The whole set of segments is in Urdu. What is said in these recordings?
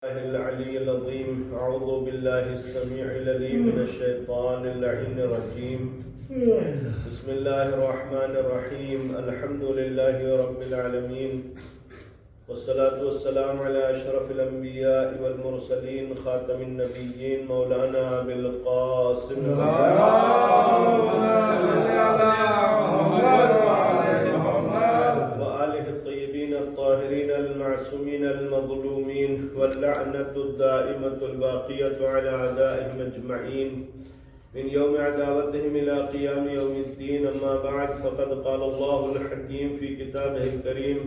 العلي العظيم. أعوذ بالله السميع العليم من الشيطان اللعين الرجيم. بسم الله الرحمن الرحيم. الحمد لله رب العالمين، والصلاة والسلام على أشرف الأنبياء والمرسلين خاتم النبيين مولانا أبي القاسم وآله الطيبين الطاهرين المعصومين المظلومين، واللعنة الدائمة الباقية على أعدائهم أجمعين من يوم عداوتهم إلى قيام يوم الدين. أما بعد، فقد قال الله الحكيم في كتابه الكريم: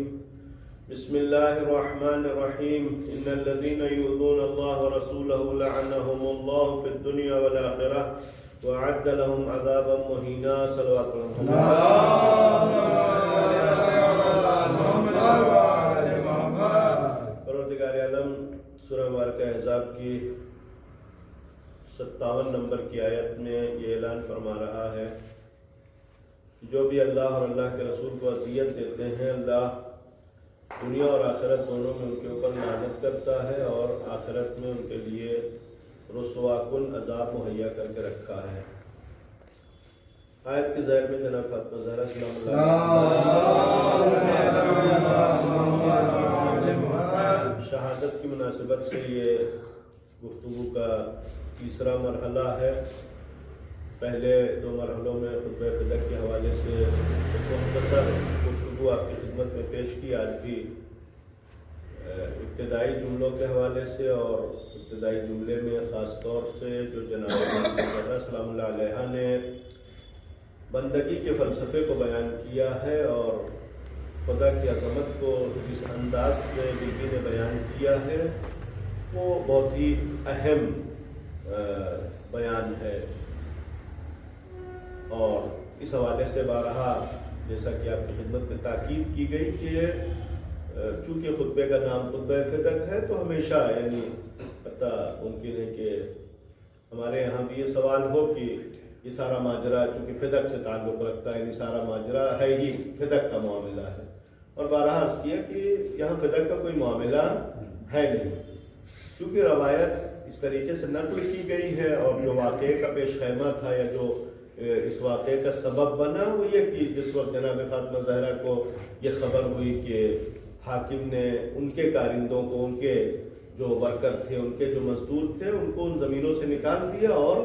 بسم الله الرحمن الرحيم. إن الذين يؤذون الله ورسوله لعنهم الله في الدنيا والآخرة وأعد لهم عذابا مهينا. صلوات پروردگار عالم سورہ مبارکہ احزاب کی 57 نمبر کی آیت میں یہ اعلان فرما رہا ہے کہ جو بھی اللہ اور اللہ کے رسول کو اذیت دیتے ہیں، اللہ دنیا اور آخرت دونوں میں ان کے اوپر لعنت کرتا ہے اور آخرت میں ان کے لیے رسوا کن عذاب مہیا کر کے رکھا ہے. آیت کے ظاہر میں جناب فاطمہ زہرا سلام اللہ شہادت کی مناسبت سے یہ گفتگو کا تیسرا مرحلہ ہے. پہلے 2 مرحلوں میں خطبہ فدق کے حوالے سے مختصر گفتگو آپ کی خدمت میں پیش کی. آج بھی ابتدائی جملوں کے حوالے سے اور ابتدائی جملے میں خاص طور سے جو جناب زہرا سلام اللہ علیہ نے بندگی کے فلسفے کو بیان کیا ہے اور خدا کی عظمت کو جس انداز سے بیوی نے بیان کیا ہے وہ بہت ہی اہم بیان ہے. اور اس حوالے سے بارہا جیسا کہ آپ کی خدمت میں تاکید کی گئی کہ چونکہ خطبے کا نام خطبہ فدق ہے تو ہمیشہ یعنی حتیٰ ممکن ہے کہ ہمارے یہاں بھی یہ سوال ہو کہ یہ سارا ماجرا چونکہ فدق سے تعلق رکھتا ہے، یعنی سارا ماجرا ہے ہی فدق کا معاملہ ہے. اور بارہا عرض کیا کہ یہاں فدق کا کوئی معاملہ ہے نہیں، چونکہ روایت اس طریقے سے نقل کی گئی ہے اور جو واقعے کا پیش خیمہ تھا یا جو اس واقعے کا سبب بنا وہ یہ کہ جس وقت جناب فاطمہ زہرا کو یہ خبر ہوئی کہ حاکم نے ان کے کارندوں کو، ان کے جو ورکر تھے، ان کے جو مزدور تھے، ان کو ان زمینوں سے نکال دیا اور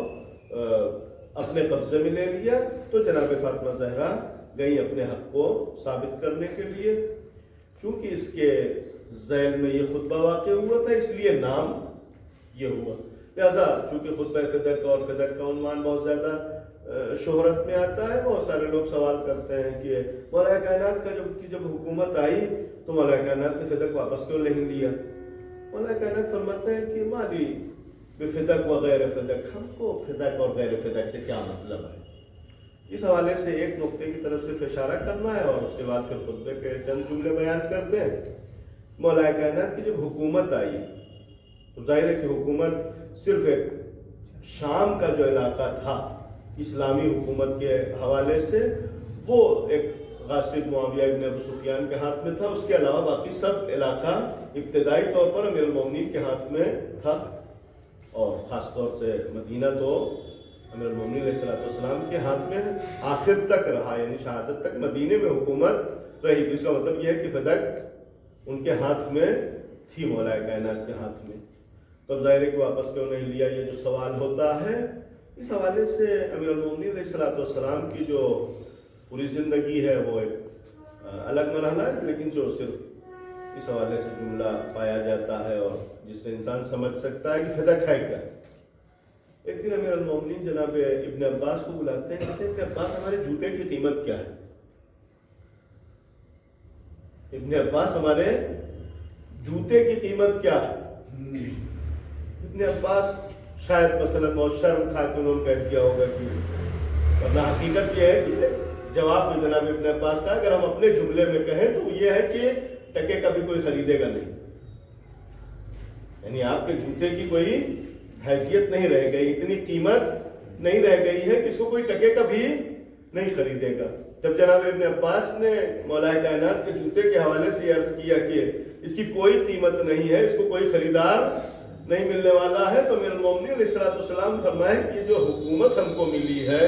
اپنے قبضے میں لے لیا، تو جناب فاطمہ زہرا گئی اپنے حق کو ثابت کرنے کے لیے. چونکہ اس کے ذیل میں یہ خطبہ واقع ہوا تھا اس لیے نام یہ ہوا. لہذا چونکہ خطبہ فدق اور فدق کا عنوان بہت زیادہ شہرت میں آتا ہے، بہت سارے لوگ سوال کرتے ہیں کہ مولا کائنات کا جب حکومت آئی تو مولا کائنات نے فدق واپس کیوں نہیں لیا؟ مولا کائنات فرماتے ہیں کہ مالی بفدق وغیر فدق، ہم کو فدق اور غیر فدق سے کیا مطلب ہے؟ اس حوالے سے ایک نقطے کی طرف سے اشارہ کرنا ہے اور اس کے بعد پھر خطبے کے چند جملے بیان کرتے ہیں. مولا کائنات کی جب حکومت آئی تو ظاہر ہے کہ حکومت صرف ایک شام کا جو علاقہ تھا اسلامی حکومت کے حوالے سے وہ ایک غاصب معاویہ ابن ابو سفیان کے ہاتھ میں تھا. اس کے علاوہ باقی سب علاقہ ابتدائی طور پر امیر المومنین کے ہاتھ میں تھا اور خاص طور سے مدینہ تو امیر المومنین علیہ السلام کے ہاتھ میں آخر تک رہا، یعنی شہادت تک مدینے میں حکومت رہی. اس کا مطلب یہ ہے کہ فدق ان کے ہاتھ میں تھی، مولا کائنات کے ہاتھ میں. تو ظاہر ہے کہ واپس کیوں نہیں لیا، یہ جو سوال ہوتا ہے. اس حوالے سے امیر المومنین علیہ السلام کی جو پوری زندگی ہے وہ ایک الگ مرحلہ ہے، لیکن جو صرف اس حوالے سے جملہ پایا جاتا ہے اور جس سے انسان سمجھ سکتا ہے کہ فدق ہے کیا. ایک دن امیر المومنین جناب ابن عباس کو بلاتے ہیں، کہتے ہیں کہ عباس ہمارے جوتے کی قیمت کیا ہے؟ ابن عباس ہمارے جوتے کی قیمت کیا ہے؟ ابن عباس شاید مثلا بہت شرم کھا کے انہوں نے کہہ دیا ہوگا کہ ورنہ حقیقت یہ ہے کہ جواب جو جناب ابن عباس کا اگر ہم اپنے جملے میں کہیں تو یہ ہے کہ ٹکے کا بھی کوئی خریدے گا نہیں، یعنی آپ کے جوتے کی کوئی حیثیت نہیں رہ گئی، اتنی قیمت نہیں رہ گئی ہے کہ اس کو کوئی ٹکے کا بھی نہیں خریدے گا. جب جناب ابن عباس نے مولا کائنات کے جوتے کے حوالے سے عرض کیا کہ اس کی کوئی قیمت نہیں ہے، اس کو کوئی خریدار نہیں ملنے والا ہے۔ تو امیر المومنین علیہ السلام فرمائے کہ یہ جو حکومت ہم کو ملی ہے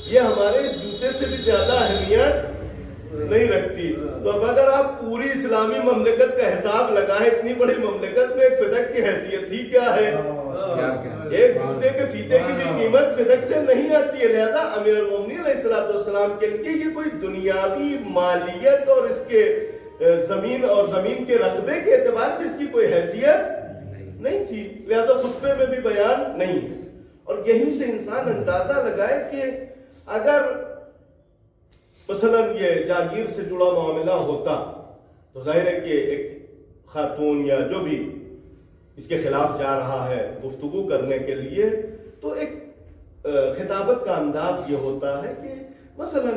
یہ ہمارے اس جوتے سے بھی زیادہ اہمیت نہیں رکھتی۔ تو اب اگر آپ پوری اسلامی مملکت کا حساب لگائیں، اتنی بڑی مملکت میں ایک فدق کی حیثیت ہی کیا ہے؟ ایک جوتے کے فیتے کی بھی قیمت فدق سے نہیں آتی ہے۔ لہذا امیر المومنین علیہ السلام کے لیے یہ کوئی دنیاوی مالیت اور اس کے زمین کے رقبے کے اعتبار سے اس کی کوئی حیثیت نہیں تھی، لہذا خطبے میں بھی بیان نہیں ہے۔ اور یہیں سے انسان اندازہ لگائے کہ اگر مثلا یہ جاگیر سے جڑا معاملہ ہوتا تو ظاہر ہے کہ ایک خاتون یا جو بھی اس کے خلاف جا رہا ہے گفتگو کرنے کے لیے، تو ایک خطابت کا انداز یہ ہوتا ہے کہ مثلا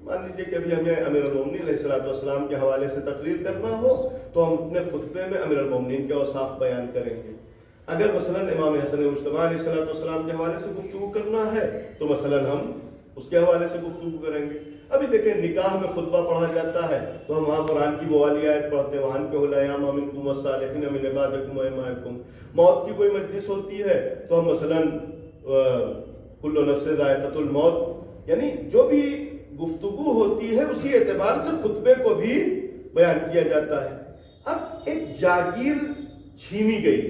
مان لیجیے کہ ابھی ہمیں امیر المومنین علیہ السلام کے حوالے سے تقریر کرنا ہو تو ہم اپنے خطبے میں امیر المومنین کے اوصاف بیان کریں گے۔ اگر مثلا امام حسن مجتبی علیہ السلام کے حوالے سے گفتگو کرنا ہے تو مثلا ہم اس کے حوالے سے گفتگو کریں گے۔ ابھی دیکھیں نکاح میں خطبہ پڑھا جاتا ہے تو ہم وہاں قرآن کی وہ والی آیت پڑھتے ہیں، وَأَنكِحُوا الْأَيَامَ مِنكُمْ وَالصَّالِحِينَ مِنْ عِبَادِكُمْ وَإِمَائِكُمْ۔ موت کی کوئی مجلس ہوتی ہے تو ہم مثلا كُلُّ نَفْسٍ ذَائِقَةُ الْمَوْتِ، یعنی جو بھی گفتگو ہوتی ہے اسی اعتبار سے خطبے کو بھی بیان کیا جاتا ہے۔ اب ایک جاگیر چھینی گئی،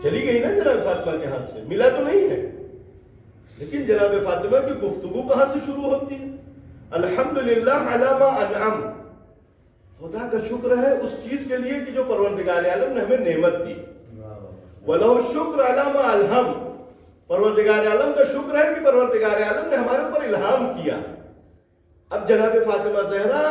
چلی گئی نا جناب فاطمہ کے ہاتھ سے، ملا تو نہیں ہے، لیکن جناب فاطمہ کی گفتگو کہاں سے شروع ہوتی ہے؟ الحمدللہ علی ما انعم، خدا کا شکر ہے اس چیز کے لیے کہ جو پروردگار عالم نے ہمیں نعمت دی۔ وَلَهُ الشُّكْرُ عَلَى مَا أَلْهَمَ، پروردگار عالم کا شکر ہے کہ پروردگار عالم نے ہمارے اوپر الہام کیا۔ اب جناب فاطمہ زہرا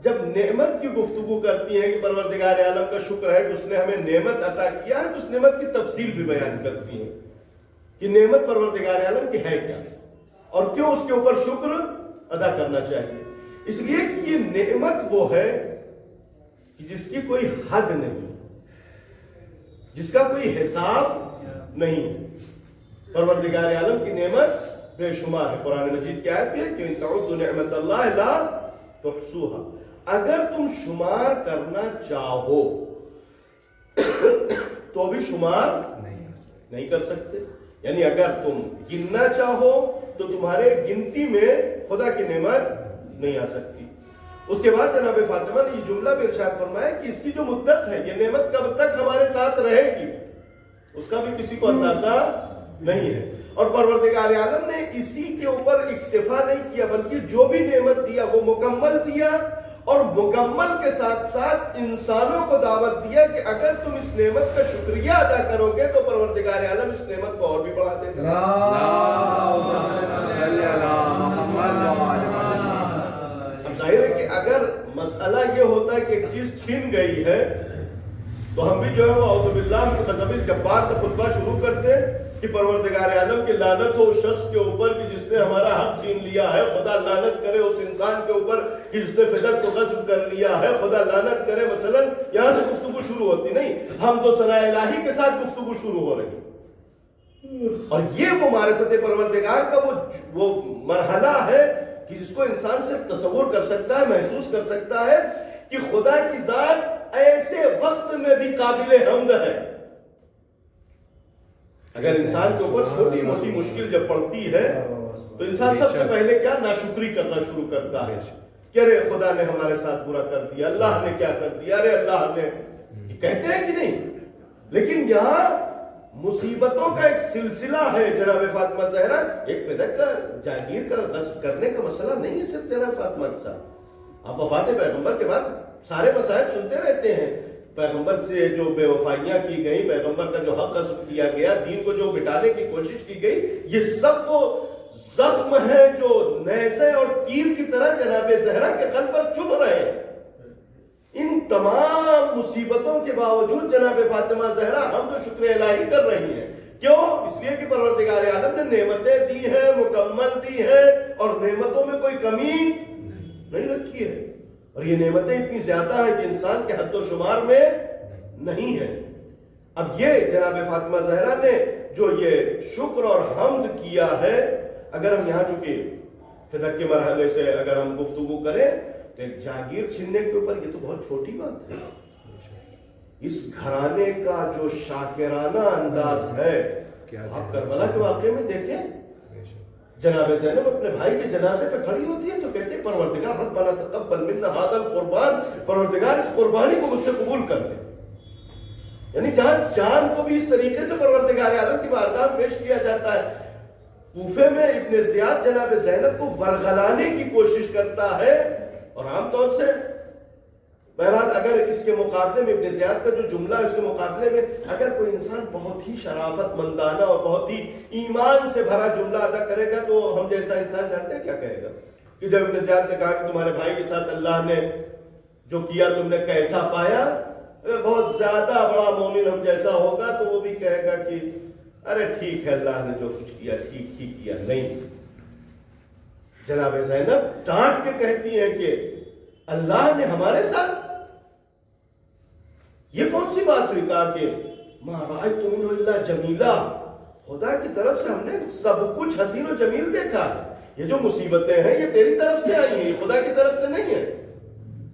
جب نعمت کی گفتگو کرتی ہیں کہ پروردگار عالم کا شکر ہے کہ اس نے ہمیں نعمت عطا کیا ہے، تو اس نعمت کی تفصیل بھی بیان کرتی ہیں کہ نعمت پروردگار عالم کی ہے کیا اور کیوں اس کے اوپر شکر ادا کرنا چاہیے۔ اس لیے کہ یہ نعمت وہ ہے کہ جس کی کوئی حد نہیں، جس کا کوئی حساب نہیں۔ پروردگار عالم کی نعمت بے شمار ہے۔ قرآن مجید کی آیت بھی ہے کہ ان تعدوا نعمت اللہ لا تحصوها، اگر تم شمار کرنا چاہو تو بھی شمار نہیں کر سکتے، یعنی اگر تم گننا چاہو تو تمہارے گنتی میں خدا کی نعمت نہیں آ سکتی۔ اس کے بعد جناب فاطمہ نے یہ جملہ بھی ارشاد فرمایا کہ اس کی جو مدت ہے، یہ نعمت کب تک ہمارے ساتھ رہے گی اس کا بھی کسی کو اندازہ نہیں ہے۔ اور پروردگار عالم نے اسی کے اوپر اکتفا نہیں کیا، بلکہ جو بھی نعمت دیا وہ مکمل دیا، اور مکمل کے ساتھ ساتھ انسانوں کو دعوت دیا کہ اگر تم اس نعمت کا شکریہ ادا کرو گے تو پروردگار عالم اس نعمت کو اور بھی بڑھا دے گا۔ اب ظاہر ہے کہ اگر مسئلہ یہ ہوتا ہے کہ ایک چیز چھین گئی ہے تو ہم بھی جو ہے وہ اعوذ باللہ من غضب الجبار سے خطبہ شروع کرتے کہ پروردگار عالم کی لعنت ہو اس شخص کے اوپر کہ جس نے ہمارا حق چھین لیا ہے، خدا لعنت کرے اس انسان کے اوپر کہ جس نے فدق کو غصب کر لیا ہے، خدا لعنت کرے۔ مثلا یہاں سے گفتگو شروع ہوتی نہیں، ہم تو ثناء الہی کے ساتھ گفتگو شروع ہو رہی، اور یہ وہ معرفت پروردگار کا وہ مرحلہ ہے کہ جس کو انسان صرف تصور کر سکتا ہے، محسوس کر سکتا ہے کہ خدا کی ذات ایسے وقت میں بھی قابل حمد ہے۔ اگر انسان کے اوپر چھوٹی موٹی مشکل جب پڑتی ہے تو انسان سب سے پہلے کیا ناشکری کرنا شروع کرتا ہے کہ ارے خدا نے ہمارے ساتھ برا کر دیا، اللہ نے کیا کر دیا، ارے اللہ نے، کہتے ہیں کہ نہیں؟ لیکن یہاں مصیبتوں کا ایک سلسلہ ہے جناب فاطمہ زہرا۔ ایک فدق کا جاگیر کا غصب کرنے کا مسئلہ نہیں ہے صرف جناب فاطمہ کے ساتھ، آپ وفات پیغمبر کے بعد سارے مصائب سنتے رہتے ہیں، پیغمبر سے جو بے وفائیاں کی گئی، پیغمبر کا جو حق غصب کیا گیا، دین کو جو مٹانے کی کوشش کی گئی، یہ سب وہ زخم ہے جو نیزے اور تیر کی طرح جناب زہرا کے قلب پر چبھ رہے ہیں۔ ان تمام مصیبتوں کے باوجود جناب فاطمہ زہرا ہم تو شکر الہی کر رہی ہیں۔ کیوں؟ اس لیے کہ پروردگار عالم نے نعمتیں دی ہیں، مکمل دی ہیں، اور نعمتوں میں کوئی کمی نہیں رکھی ہے، اور یہ نعمتیں اتنی زیادہ ہیں کہ انسان کے حد و شمار میں نہیں ہے۔ اب یہ جناب فاطمہ زہرا نے جو یہ شکر اور حمد کیا ہے، اگر ہم یہاں چونکہ فدق کے مرحلے سے اگر ہم گفتگو کریں تو ایک جاگیر چھیننے کے اوپر یہ تو بہت چھوٹی بات ہے. اس گھرانے کا جو شاکرانہ انداز ہے آپ کربلا کے واقعے میں دیکھیں. جناب زینب اپنے بھائی کے جنازے پہ کھڑی ہوتی ہے تو کہتے ہیں پروردگار ربنا تقبل منا ھذا القربان، پروردگار اس قربانی کو مجھ سے قبول کر لے. یعنی جہاں جان کو بھی اس طریقے سے پروردگار عالم کی بارگاہ میں پیش کیا جاتا ہے. کوفے میں ابن زیاد جناب زینب کو ورغلانے کی کوشش کرتا ہے، اور عام طور سے بہرحال اگر اس کے مقابلے میں ابن زیاد کا جو جملہ ہے اس کے مقابلے میں اگر کوئی انسان بہت ہی شرافت مندانہ اور بہت ہی ایمان سے بھرا جملہ ادا کرے گا تو ہم جیسا انسان جانتے ہیں کیا کہے گا کہ جب ابن زیاد نے کہا کہ تمہارے بھائی کے ساتھ اللہ نے جو کیا تم نے کیسا پایا، اگر بہت زیادہ بڑا مومن ہم جیسا ہوگا تو وہ بھی کہے گا کہ ارے ٹھیک ہے اللہ نے جو کچھ کیا ٹھیک ہی کیا. نہیں، جناب زینب ڈانٹ کے کہتی ہیں کہ اللہ نے ہمارے ساتھ یہ کون سی بات ہوئی؟ کہا کہ ما رأیت منہ الا جمیلا، خدا کی طرف سے ہم نے سب کچھ حسین و جمیل دیکھا ہے. یہ جو مصیبتیں ہیں یہ تیری طرف سے آئی ہیں، یہ خدا کی طرف سے نہیں ہے.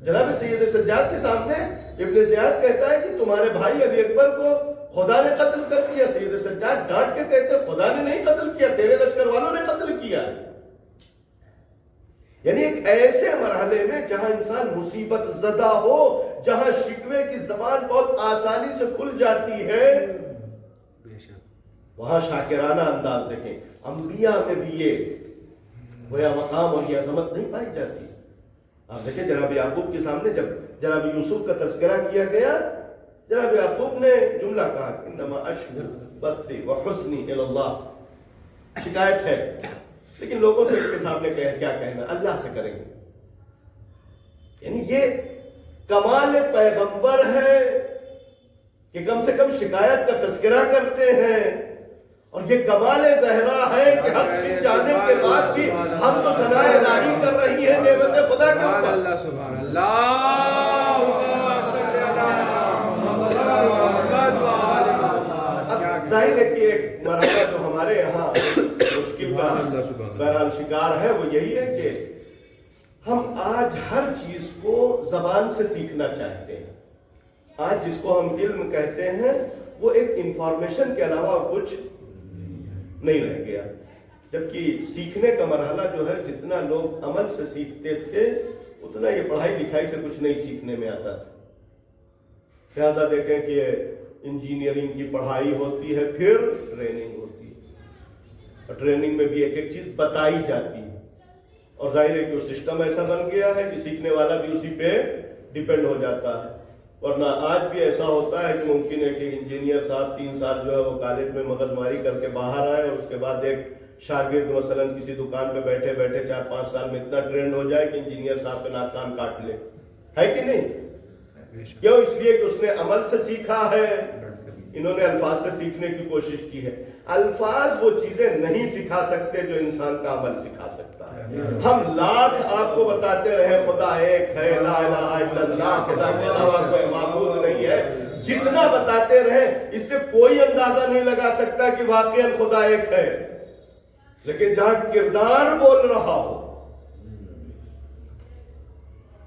جناب سید سجاد کے سامنے ابن زیاد کہتا ہے کہ تمہارے بھائی علی اکبر کو خدا نے قتل کر دیا. سید سجاد ڈانٹ کے کہتے ہیں خدا نے نہیں قتل کیا، تیرے لشکر والوں نے قتل کیا. یعنی ایک ایسے مرحلے میں جہاں انسان مصیبت زدہ ہو، جہاں شکوے کی زبان بہت آسانی سے کھل جاتی ہے، وہاں شاکرانہ انداز دیکھیں. انبیاء میں بھی یہ گویا مقام اور یہ عظمت نہیں پائی جاتی. آپ دیکھیں جناب یعقوب کے سامنے جب جناب یوسف کا تذکرہ کیا گیا، جناب یعقوب نے جملہ کہا انما اشکو بثی وحزنی الی اللہ. شکایت ہے لیکن لوگوں سے اس کے سامنے کیا کہنا، اللہ سے کریں گے. یعنی یہ کمال پیغمبر ہے کہ کم سے کم شکایت کا تذکرہ کرتے ہیں، اور یہ کمال زہرا ہے کہ حق چھن جانے کے بعد بھی ہم تو ثناء الہی کر رہی ہیں نعمت خدا کے اوپر. اللہ سبحان اللہ. اب ظاہر ہے کہ ایک مرحلہ جو ہمارے یہاں مشکل کا بہرحال شکار ہے وہ یہی ہے کہ ہم آج ہر چیز کو زبان سے سیکھنا چاہتے ہیں. آج جس کو ہم علم کہتے ہیں وہ ایک انفارمیشن کے علاوہ کچھ نہیں رہ گیا، جبکہ سیکھنے کا مرحلہ جو ہے جتنا لوگ عمل سے سیکھتے تھے اتنا یہ پڑھائی لکھائی سے کچھ نہیں سیکھنے میں آتا تھا. لہٰذا دیکھیں کہ انجینئرنگ کی پڑھائی ہوتی ہے، پھر ٹریننگ ہوتی ہے، اور ٹریننگ میں بھی ایک ایک چیز بتائی جاتی ہے، اور ظاہر ہے کہ وہ سسٹم ایسا بن گیا ہے کہ سیکھنے والا بھی اسی پہ ڈیپینڈ ہو جاتا ہے. ورنہ آج بھی ایسا ہوتا ہے کہ ممکن ہے کہ انجینئر صاحب 3 سال جو ہے وہ کالج میں مغز ماری کر کے باہر آئے، اور اس کے بعد ایک شاگرد مثلا کسی دکان پہ بیٹھے بیٹھے 4-5 سال میں اتنا ٹرینڈ ہو جائے کہ انجینئر صاحب پہ ناک کان کاٹ لے. ہے کہ نہیں؟ کیوں؟ اس لیے کہ اس نے عمل سے سیکھا ہے. انہوں نے الفاظ سے سیکھنے کی کوشش کی ہے. الفاظ وہ چیزیں نہیں سکھا سکتے جو انسان کا عمل سکھا سکتا ہے. ہم لاکھ آپ کو بتاتے رہے خدا ایک ہے، لا الہ الا اللہ، خدا کے علاوہ کوئی معبود نہیں ہے، جتنا بتاتے رہے اس سے کوئی اندازہ نہیں لگا سکتا کہ واقعاً خدا ایک ہے. لیکن جہاں کردار بول رہا ہو،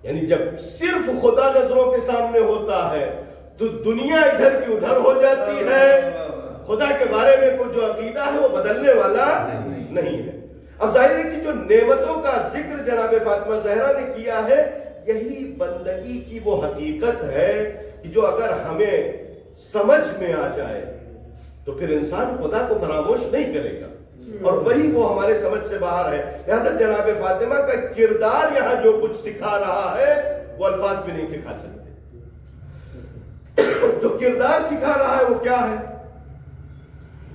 یعنی جب صرف خدا نظروں کے سامنے ہوتا ہے تو دنیا ادھر کی ادھر ہو جاتی ہے. خدا کے بارے میں کوئی جو عقیدہ ہے وہ بدلنے والا نہیں ہے. اب ظاہر ہے کہ جو نعمتوں کا ذکر جناب فاطمہ زہرا نے کیا ہے، یہی بندگی کی وہ حقیقت ہے کہ جو اگر ہمیں سمجھ میں آ جائے تو پھر انسان خدا کو فراموش نہیں کرے گا، اور وہی وہ ہمارے سمجھ سے باہر ہے. لہذا جناب فاطمہ کا کردار یہاں جو کچھ سکھا رہا ہے وہ الفاظ بھی نہیں سکھا سکتے. جو کردار سکھا رہا ہے وہ کیا ہے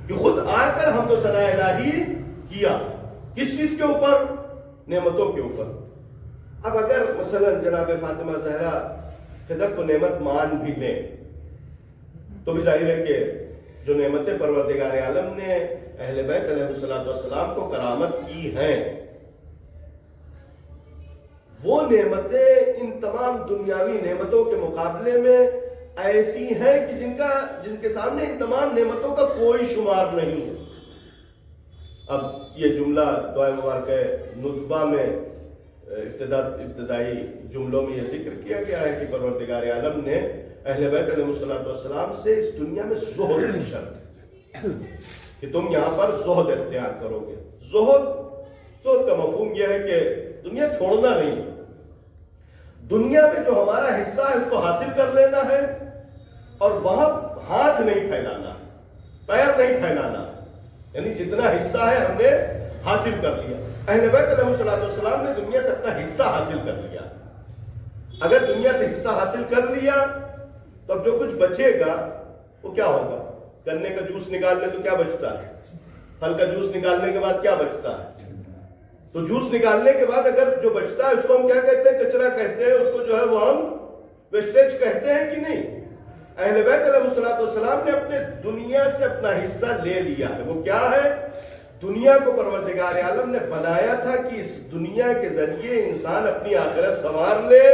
کہ خود آ کر ہم تو ثناء الہی کیا. کس چیز کے اوپر؟ نعمتوں کے اوپر. اب اگر مثلا جناب فاطمہ زہرا خدق کو نعمت مان بھی لیں تو بھی ظاہر ہے کہ جو نعمتیں پروردگار عالم نے اہل بیت علیہ السلام کو کرامت کی ہیں، وہ نعمتیں ان تمام دنیاوی نعمتوں کے مقابلے میں ایسی ہیں کہ جن کے سامنے ان تمام نعمتوں کا کوئی شمار نہیں ہے. اب یہ جملہ دعائے مبارکہ ندبہ میں ابتدائی جملوں میں یہ ذکر کیا گیا ہے کہ پروردگار عالم نے اہل بیت علیہ السلام سے اس دنیا میں زہد کی شرط کہ تم یہاں پر زہد اختیار کرو گے. زہد کا مفہوم یہ ہے کہ دنیا چھوڑنا نہیں، دنیا میں جو ہمارا حصہ ہے اس کو حاصل کر لینا ہے اور وہاں ہاتھ نہیں پھیلانا، پیر نہیں پھیلانا، یعنی جتنا حصہ ہے ہم نے حاصل کر لیا. اہل بیت علیہ السلام نے دنیا سے اپنا حصہ حاصل کر لیا. اگر دنیا سے حصہ حاصل کر لیا تو اب جو کچھ بچے گا وہ کیا ہوگا؟ گنے کا جوس نکال لیں تو کیا بچتا ہے؟ پھل کا جوس نکالنے کے بعد کیا بچتا ہے؟ تو جوس نکالنے کے بعد اگر جو بچتا ہے اس کو ہم کیا کہتے ہیں؟ کچرا کہتے ہیں. اس کو جو ہے وہ ہم ویسٹیج کہتے ہیں کہ نہیں؟ اہل بیت علیہ السلام نے اپنے دنیا سے اپنا حصہ لے لیا ہے. وہ کیا ہے؟ دنیا کو پروردگار عالم نے بنایا تھا کہ اس دنیا کے ذریعے انسان اپنی آخرت سنوار لے،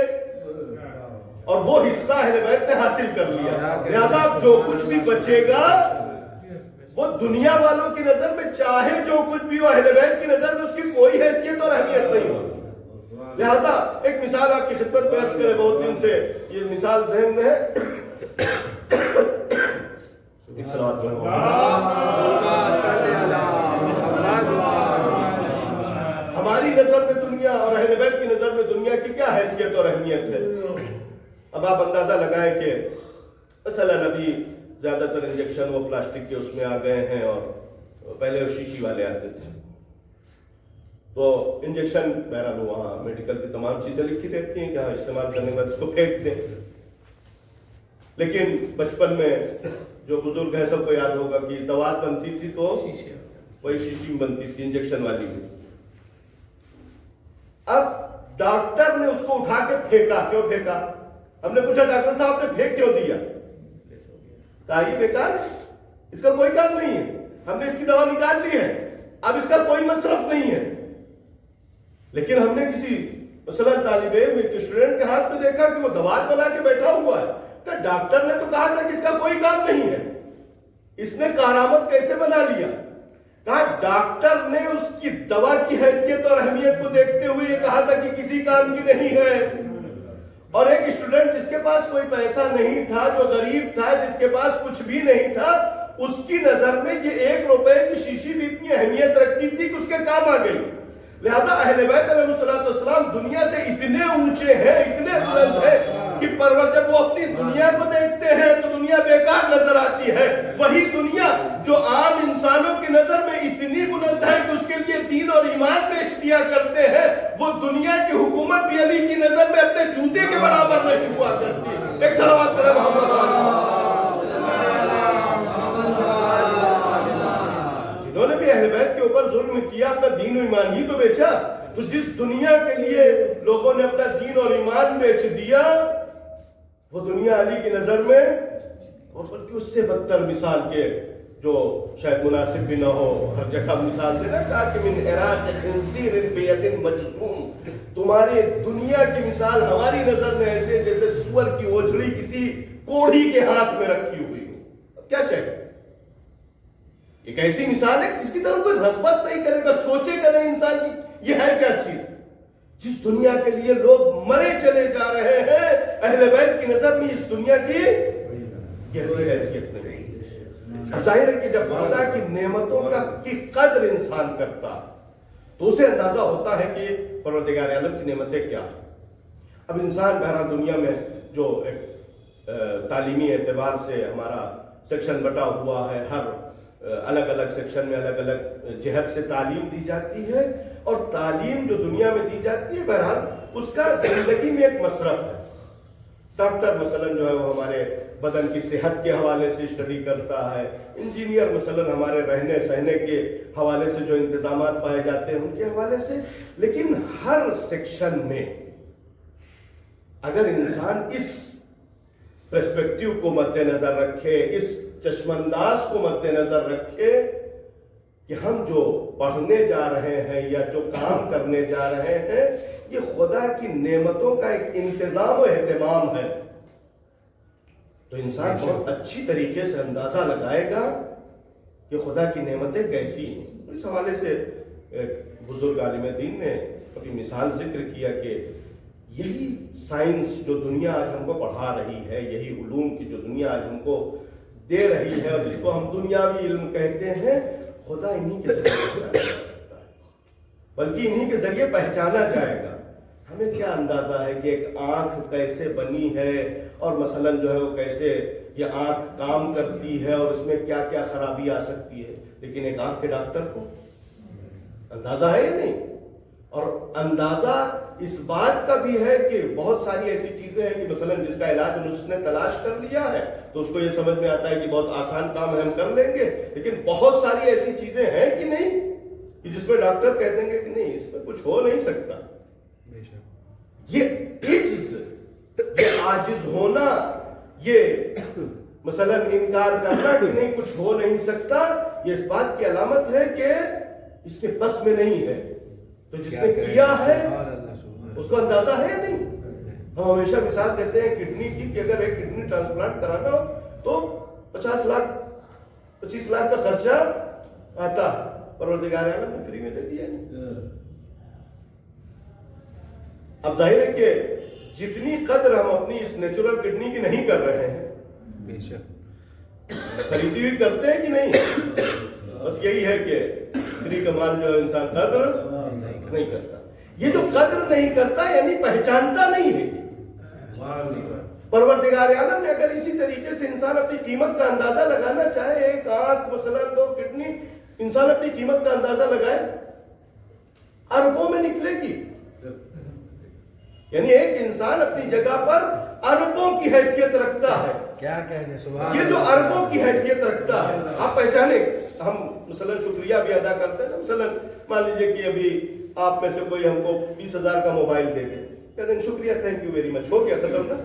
اور وہ حصہ اہل بیت نے حاصل کر لیا. لہذا جو کچھ بھی بچے گا وہ دنیا والوں کی نظر میں چاہے جو کچھ بھی ہو، اہل بیت کی نظر میں اس کی کوئی حیثیت اور اہمیت نہیں ہوتی. لہذا ایک مثال آپ کی خدمت میں عرض کرے، بہت دن سے یہ مثال ذہن میں ہے. ہماری نظر میں دنیا اور اہل بیت کی نظر میں دنیا کی کیا حیثیت اور اہمیت ہے؟ اب آپ اندازہ لگائیں کہ مثلاً ابھی زیادہ تر انجیکشن وہ پلاسٹک کے اس میں آ گئے ہیں اور پہلے وہ شیشی والے آتے تھے. تو انجیکشن بہرحال وہاں میڈیکل کی تمام چیزیں لکھی رہتی ہیں کہ ہاں استعمال کرنے کے بعد اس کو پھینک دیں. لیکن بچپن میں جو بزرگ ہیں سب کو یاد ہوگا کہ دوا بنتی تھی تو وہی شیشی میں بنتی تھی، انجیکشن والی بھی. اب ڈاکٹر نے اس کو اٹھا کے پھینکا. کیوں پھینکا؟ ہم نے پوچھا ڈاکٹر صاحب نے پھینک کیوں دیا؟ کہا یہ بیکار ہے، اس کا کوئی کام نہیں ہے، ہم نے اس کی دوا نکال لی ہے، اب اس کا کوئی مصرف نہیں ہے. لیکن ہم نے کسی مثلاً طالب علم ایک اسٹوڈنٹ کے ہاتھ میں دیکھا کہ وہ دوا بنا کے بیٹھا ہوا ہے. کہ ڈاکٹر نے تو کہا تھا کہ اس کا کوئی کام نہیں ہے، اس نے کارآمد کیسے بنا لیا؟ کہا ڈاکٹر نے اس کی دوا کی حیثیت اور اہمیت کو دیکھتے ہوئے یہ کہا تھا کہ کسی کام کی نہیں ہے. اور ایک اسٹوڈنٹ جس کے پاس کوئی پیسہ نہیں تھا، جو غریب تھا، جس کے پاس کچھ بھی نہیں تھا، اس کی نظر میں یہ 1 روپے کی شیشی بھی اتنی اہمیت رکھتی تھی کہ اس کے کام آ گئی. لہذا اہل بیت علیہ السلام دنیا سے اتنے اونچے ہیں، اتنے بلند ہیں کہ جب وہ اپنی دنیا کو دیکھتے ہیں تو دنیا بیکار نظر آتی ہے. وہی دنیا جو عام انسانوں کی نظر میں اتنی بلند ہے کہ اس کے لیے دین اور ایمان بیچ دیا کرتے ہیں، وہ دنیا کی حکومت بھی علی کی نظر میں اپنے جوتے کے برابر نہیں ہوا کرتی. ایک صلوات پڑھیں محمد. جنہوں نے بھی اہل بیت کے اوپر ظلم کیا، اپنا دین و ایمان ہی تو بیچا. تو جس دنیا کے لیے لوگوں نے اپنا دین اور ایمان بیچ دیا، وہ دنیا علی کی نظر میں اور بلکہ اس سے بدتر مثال کے جو شاید مناسب بھی نہ ہو، ہر جگہ مثال دینا، کہا کہ من عراق خنزیر بید مجزوم، تمہاری دنیا کی مثال ہماری نظر میں ایسے جیسے سور کی اوجھڑی کسی کوڑھی کے ہاتھ میں رکھی ہوئی ہو. اب کیا چاہیے؟ ایک ایسی مثال ہے جس کی طرف کوئی رغبت نہیں کرے گا، سوچے گا نہیں انسان کی یہ ہے کیا چیز. جس دنیا کے لیے لوگ مرے چلے جا رہے ہیں، اہل بیت کی نظر میں اس دنیا کی کوئی حیثیت نہیں. اب ظاہر ہے کہ جب خدا کی نعمتوں کی قدر انسان کرتا تو اسے اندازہ ہوتا ہے کہ پروردگار عالم کی نعمتیں کیا ہیں. اب انسان بہرحال دنیا میں جو ایک تعلیمی اعتبار سے ہمارا سیکشن بٹا ہوا ہے، ہر الگ الگ سیکشن میں الگ الگ جہت سے تعلیم دی جاتی ہے، اور تعلیم جو دنیا میں دی جاتی ہے بہرحال اس کا زندگی میں ایک مصرف ہے. ڈاکٹر مثلاً جو ہے وہ ہمارے بدن کی صحت کے حوالے سے اسٹڈی کرتا ہے، انجینئر مثلاً ہمارے رہنے سہنے کے حوالے سے جو انتظامات پائے جاتے ہیں ان کے حوالے سے. لیکن ہر سیکشن میں اگر انسان اس پرسپیکٹیو کو مد نظر رکھے، اس چشم انداز کو مد نظر رکھے کہ ہم جو پڑھنے جا رہے ہیں یا جو کام کرنے جا رہے ہیں یہ خدا کی نعمتوں کا ایک انتظام و اہتمام ہے، تو انسان بہت اچھی طریقے سے اندازہ لگائے گا کہ خدا کی نعمتیں کیسی ہیں. اس حوالے سے بزرگ عالم دین نے اپنی مثال ذکر کیا کہ یہی سائنس جو دنیا آج ہم کو پڑھا رہی ہے، یہی علوم کی جو دنیا آج ہم کو دے رہی ہے اور جس کو ہم دنیاوی علم کہتے ہیں، خدا انہی کے ذریعے پہچانا جا سکتا ہے، بلکہ انہی کے ذریعے پہچانا جائے گا۔ ہمیں کیا اندازہ ہے کہ ایک آنکھ کیسے بنی ہے اور مثلاً جو ہے وہ کیسے یہ آنکھ کام کرتی ہے اور اس میں کیا کیا خرابی آ سکتی ہے، لیکن ایک آنکھ کے ڈاکٹر کو اندازہ ہے یا نہیں؟ اور اندازہ اس بات کا بھی ہے کہ بہت ساری ایسی چیزیں ہیں کہ مثلاً جس کا علاج اس نے تلاش کر لیا ہے تو اس کو یہ سمجھ میں آتا ہے کہ بہت آسان کام ہے، ہم کر لیں گے، لیکن بہت ساری ایسی چیزیں ہیں کہ نہیں کہ جس میں ڈاکٹر کہہ دیں گے کہ نہیں، اس میں کچھ ہو نہیں سکتا۔ یہ عجز، یہ عاجز ہونا، یہ مثلاً انکار کرنا کہ نہیں کچھ ہو نہیں سکتا، یہ اس بات کی علامت ہے کہ اس کے بس میں نہیں ہے۔ تو جس نے کیا ہے اس کو اندازہ ہے یا نہیں؟ ہم ہمیشہ مثال دیتے ہیں کڈنی کی کہ اگر ایک کڈنی ٹرانسپلانٹ کرانا ہو تو 50 لاکھ 25 لاکھ کا خرچہ آتا، پروردگار عالم نے فری میں دے دیا۔ اب ظاہر ہے کہ جتنی قدر ہم اپنی اس نیچرل کڈنی کی نہیں کر رہے ہیں، بے شک خریدی ہوئی کرتے ہیں کہ نہیں، بس یہی ہے کہ فری کا مال جو انسان قدر نہیں کرتا۔ یہ جو قدر نہیں کرتا یعنی پہچانتا نہیں ہے۔ پروردگار عالم نے اگر اسی طریقے سے انسان اپنی قیمت کا اندازہ لگانا چاہے، ایک آنکھ مثلاً 2 کڈنی، انسان اپنی قیمت کا اندازہ لگائے، اربوں میں نکلے گی۔ یعنی ایک انسان اپنی جگہ پر اربوں کی حیثیت رکھتا ہے۔ کیا کہنے، سبحان یہ جو اربوں کی حیثیت رکھتا ہے، آپ پہچانے، ہم مثلاً شکریہ بھی ادا کرتے ہیں۔ مثلاً مان لیجئے کہ ابھی آپ میں سے کوئی ہم کو 20,000 کا موبائل دے دے، کہتے ہیں شکریہ، تھینک یو ویری مچ، ہو گیا ختم نا۔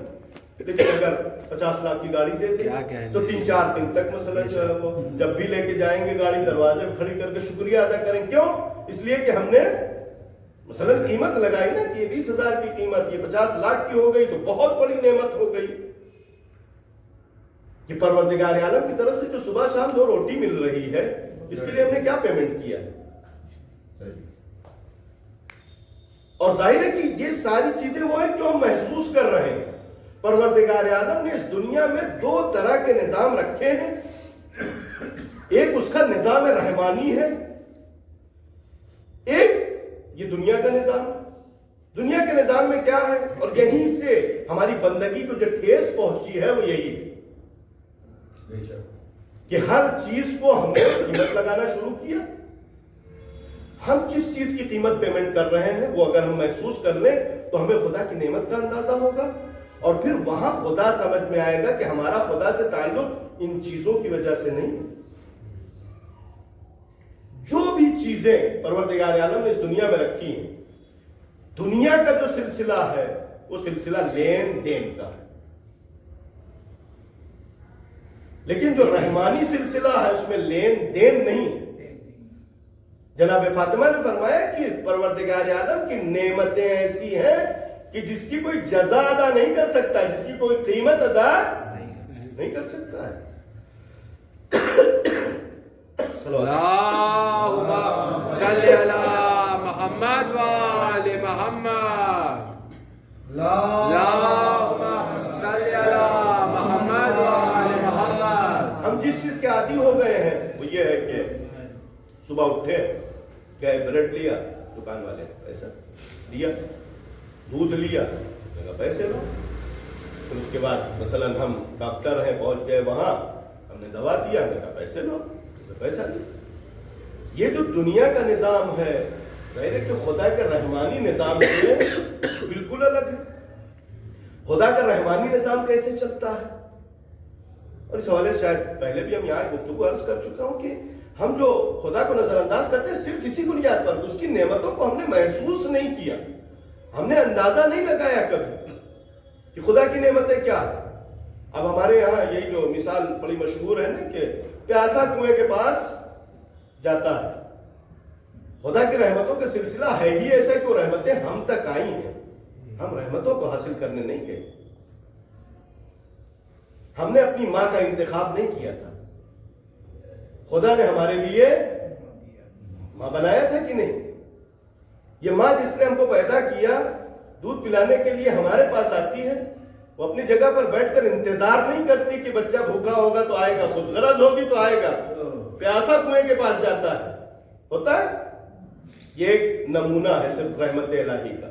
لیکن اگر 50 لاکھ کی گاڑی دے دے تو 3-4 دن تک مثلاً جو ہے وہ جب بھی لے کے جائیں گے گاڑی دروازے کھڑی کر کے شکریہ ادا کریں۔ کیوں؟ اس لیے کہ ہم نے مثلاً قیمت لگائی نا کہ یہ 20,000 کی قیمت، یہ 50 لاکھ کی ہو گئی تو بہت بڑی نعمت ہو گئی۔ یہ پروردگار عالم کی طرف سے جو صبح شام 2 روٹی مل رہی ہے، اس کے لیے ہم نے کیا پیمنٹ کیا؟ اور ظاہر ہے کہ یہ ساری چیزیں وہ ہیں جو ہم محسوس کر رہے ہیں۔ پروردگار عالم نے اس دنیا میں 2 طرح کے نظام رکھے ہیں، ایک اس کا نظام رحمانی ہے، ایک یہ دنیا کا نظام۔ دنیا کے نظام میں کیا ہے اور یہیں سے ہماری بندگی کو جو ٹھیس پہنچی ہے وہ یہی ہے کہ ہر چیز کو ہم نے قیمت لگانا شروع کیا۔ ہم کس چیز کی قیمت پیمنٹ کر رہے ہیں وہ اگر ہم محسوس کر لیں تو ہمیں خدا کی نعمت کا اندازہ ہوگا، اور پھر وہاں خدا سمجھ میں آئے گا کہ ہمارا خدا سے تعلق ان چیزوں کی وجہ سے نہیں ہے۔ جو بھی چیزیں پروردگار عالم نے اس دنیا میں رکھی ہیں، دنیا کا جو سلسلہ ہے وہ سلسلہ لین دین کا ہے، لیکن جو رحمانی سلسلہ ہے اس میں لین دین نہیں ہے۔ جناب فاطمہ نے فرمایا کہ پروردگار عالم کی نعمتیں ایسی ہیں کہ جس کی کوئی جزا ادا نہیں کر سکتا، جس کی کوئی قیمت ادا نہیں کر سکتا ہے۔ اللہم صلی علی محمد وآل محمد، اللہم صلی علی محمد وآل محمد۔ ہم جس چیز کے عادی ہو گئے ہیں وہ یہ ہے کہ صبح اٹھے، گئے بریڈ لیا، دکان والے نے پیسہ دیا، دودھ لیا، پیسے لو، پھر اس کے بعد مثلاً ہم ڈاکٹر ہیں، پہنچ گئے وہاں، ہم نے دوا دیا، ہم نے کہا پیسے لو، پیسہ لیا۔ یہ جو دنیا کا نظام ہے، ظاہر ہے کہ خدا کا رحمانی نظام سے بالکل الگ ہے۔ خدا کا رحمانی نظام کیسے چلتا ہے، اور اس حوالے سے شاید پہلے بھی ہم یہاں گفتگو عرض کر چکا ہوں کہ ہم جو خدا کو نظر انداز کرتے ہیں صرف اسی بنیاد پر، اس کی نعمتوں کو ہم نے محسوس نہیں کیا، ہم نے اندازہ نہیں لگایا کبھی کہ خدا کی نعمتیں کیا ہے۔ اب ہمارے یہاں یہی جو مثال بڑی مشہور ہے نا کہ پیاسا کنویں کے پاس جاتا ہے، خدا کی رحمتوں کا سلسلہ ہے ہی ایسا کہ وہ رحمتیں ہم تک آئی ہیں، ہم رحمتوں کو حاصل کرنے نہیں گئے، ہم نے اپنی ماں کا انتخاب نہیں کیا تھا، خدا نے ہمارے لیے ماں بنایا تھا کہ نہیں؟ یہ ماں جس نے ہم کو پیدا کیا دودھ پلانے کے لیے ہمارے پاس آتی ہے، وہ اپنی جگہ پر بیٹھ کر انتظار نہیں کرتی کہ بچہ بھوکا ہوگا تو آئے گا، خود غرض ہوگی تو آئے گا، پیاسا کنویں کے پاس جاتا ہے، ہوتا ہے۔ یہ ایک نمونہ ہے صرف رحمت الہی کا۔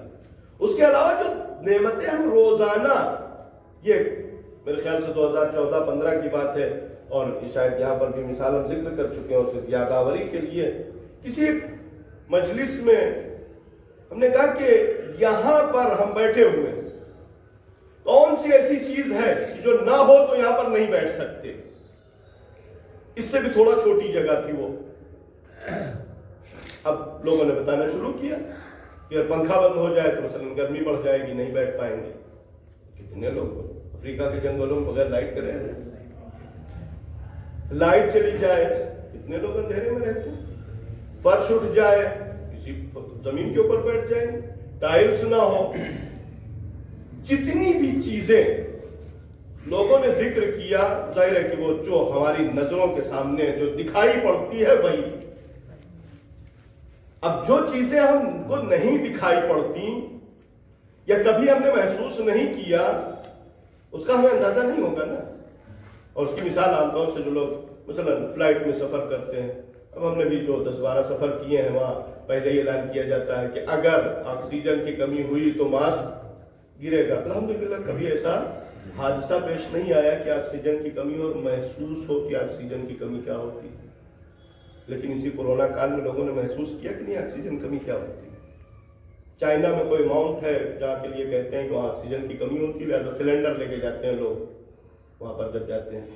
اس کے علاوہ جو نعمتیں ہم روزانہ، یہ میرے خیال سے 2014-15 کی بات ہے، اور شاید یہاں پر بھی مثال ہم ذکر کر چکے ہیں، اور صرف یادآوری کے لیے کسی مجلس میں ہم نے کہا کہ یہاں پر ہم بیٹھے ہوئے ہیں، کون سی ایسی چیز ہے کہ جو نہ ہو تو یہاں پر نہیں بیٹھ سکتے؟ اس سے بھی تھوڑا چھوٹی جگہ تھی وہ۔ اب لوگوں نے بتانا شروع کیا کہ اگر پنکھا بند ہو جائے تو مثلا گرمی بڑھ جائے گی، نہیں بیٹھ پائیں گے۔ کتنے لوگ افریقہ کے جنگلوں میں بغیر لائٹ کے رہ رہے ہیں، لائٹ چلی جائے کتنے لوگ اندھیرے میں رہتے ہیں، فرش اٹھ جائے کسی زمین کے اوپر بیٹھ جائیں، ٹائلز نہ ہو، جتنی بھی چیزیں لوگوں نے ذکر کیا، ظاہر ہے کہ وہ جو ہماری نظروں کے سامنے جو دکھائی پڑتی ہے وہی۔ اب جو چیزیں ہم کو نہیں دکھائی پڑتی یا کبھی ہم نے محسوس نہیں کیا، اس کا ہمیں اندازہ نہیں ہوگا نا۔ اور اس کی مثال عام طور سے جو لوگ مثلا فلائٹ میں سفر کرتے ہیں، اب ہم نے بھی جو 10-12 سفر کیے ہیں وہاں پہلے ہی اعلان کیا جاتا ہے کہ اگر آکسیجن کی کمی ہوئی تو ماسک گرے گا۔ الحمدللہ کبھی ایسا حادثہ پیش نہیں آیا کہ آکسیجن کی کمی اور محسوس ہو کہ آکسیجن کی کمی کیا ہوتی ہے۔ لیکن اسی کورونا کال میں لوگوں نے محسوس کیا کہ نہیں آکسیجن کمی کیا ہوتی ہے۔ چائنا میں کوئی ماؤنٹ ہے جہاں کے لیے کہتے ہیں کہ وہاں آکسیجن کی کمی ہوتی ہے، لہذا سلنڈر لے کے جاتے ہیں لوگ وہاں پر جب جاتے ہیں۔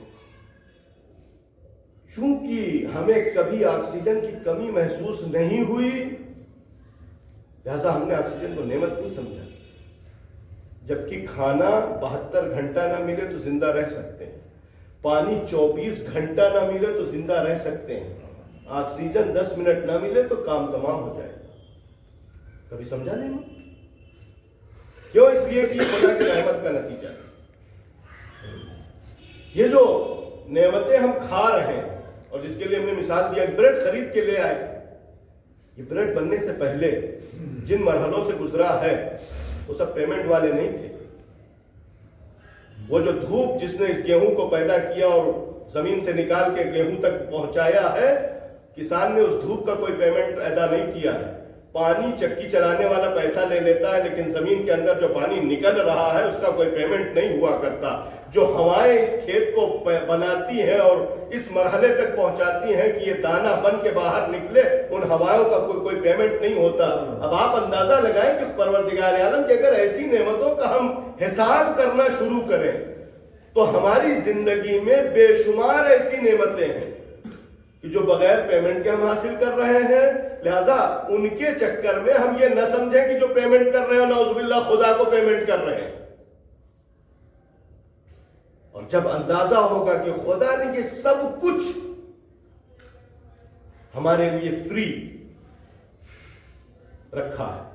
چونکہ ہمیں کبھی آکسیجن کی کمی محسوس نہیں ہوئی، لہذا ہم نے آکسیجن کو نعمت نہیں سمجھا۔ جبکہ کھانا 72 گھنٹہ نہ ملے تو زندہ رہ سکتے ہیں، پانی 24 گھنٹہ نہ ملے تو زندہ رہ سکتے ہیں، آکسیجن 10 منٹ نہ ملے تو کام تمام ہو جائے گا۔ کبھی سمجھا نہیں؟ کیوں؟ اس لیے کہ خدا کی رحمت کا نتیجہ ہے۔ یہ جو نعمتیں ہم کھا رہے ہیں اور جس کے لیے ہم نے مثال دیا، بریڈ خرید کے لے آئے، یہ بریڈ بننے سے پہلے جن مرحلوں سے گزرا ہے وہ سب پیمنٹ والے نہیں تھے۔ وہ جو دھوپ جس نے اس گیہوں کو پیدا کیا اور زمین سے نکال کے گیہوں تک پہنچایا ہے، کسان نے اس دھوپ کا کوئی پیمنٹ ادا نہیں کیا ہے۔ پانی چکی چلانے والا پیسہ لے لیتا ہے، لیکن زمین کے اندر جو پانی نکل رہا ہے اس کا کوئی پیمنٹ نہیں ہوا کرتا۔ جو ہوائیں اس کھیت کو بناتی ہیں اور اس مرحلے تک پہنچاتی ہیں کہ یہ دانہ بن کے باہر نکلے، ان ہوائوں کا کوئی پیمنٹ نہیں ہوتا۔ اب آپ اندازہ لگائیں کہ پروردگار عالم کہ اگر ایسی نعمتوں کا ہم حساب کرنا شروع کریں تو ہماری زندگی میں بے شمار ایسی نعمتیں ہیں کہ جو بغیر پیمنٹ کے ہم حاصل کر رہے ہیں، لہذا ان کے چکر میں ہم یہ نہ سمجھیں کہ جو پیمنٹ کر رہے ہیں نعوذ باللہ خدا کو پیمنٹ کر رہے ہیں۔ اور جب اندازہ ہوگا کہ خدا نے یہ سب کچھ ہمارے لیے فری رکھا ہے،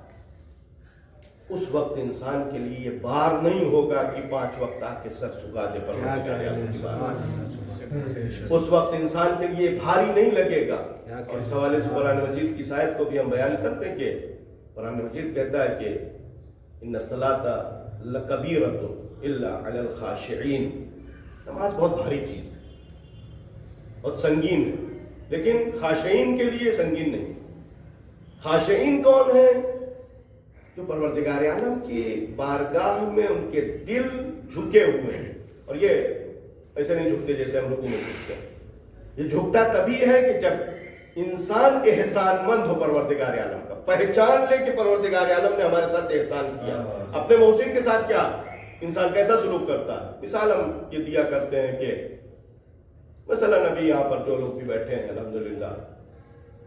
اس وقت انسان کے لیے یہ بار نہیں ہوگا کہ 5 وقت آ کے سر جھکا دے پر اس وقت انسان کے لیے بھاری نہیں لگے گا۔ اور اس حوالے سے قرآن مجید کی آیت کو بھی ہم بیان کرتے ہیں کہ قرآن مجید کہتا ہے کہ ان الصلاۃ لکبیرۃ الا علی الخاشعین، نماز بہت بھاری چیز ہے، بہت سنگین ہے، لیکن خاشعین کے لیے سنگین نہیں۔ خاشعین کون ہیں؟ جو پروردگار عالم کی بارگاہ میں ان کے دل جھکے ہوئے ہیں، اور یہ ایسے نہیں جھکتے جیسے ہم رکوع میں جھکتے ہیں، یہ جھکتا تبھی ہے کہ جب انسان احسان مند ہو پروردگار عالم کا، پہچان لے کہ پروردگار عالم نے ہمارے ساتھ احسان کیا۔ اپنے محسن کے ساتھ کیا انسان کیسا سلوک کرتا ہے؟ مثال ہم یہ دیا کرتے ہیں کہ مثلا ابھی یہاں پر جو لوگ بھی بیٹھے ہیں الحمدللہ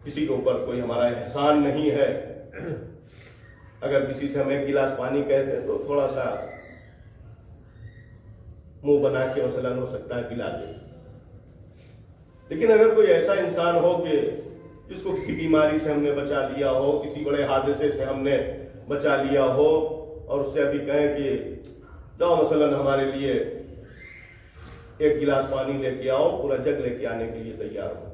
کسی کے اوپر کوئی ہمارا احسان نہیں ہے، اگر کسی سے ہم 1 گلاس پانی کہتے ہیں تو تھوڑا سا منہ بنا کے مثلا ہو سکتا ہے پلا دے، لیکن اگر کوئی ایسا انسان ہو کہ جس کو کسی بیماری سے ہم نے بچا لیا ہو، کسی بڑے حادثے سے ہم نے بچا لیا ہو، اور اس سے ابھی کہیں کہ جاؤ مثلا ہمارے لیے 1 گلاس پانی لے کے آؤ، پورا جگ لے کے آنے کے لیے تیار ہو،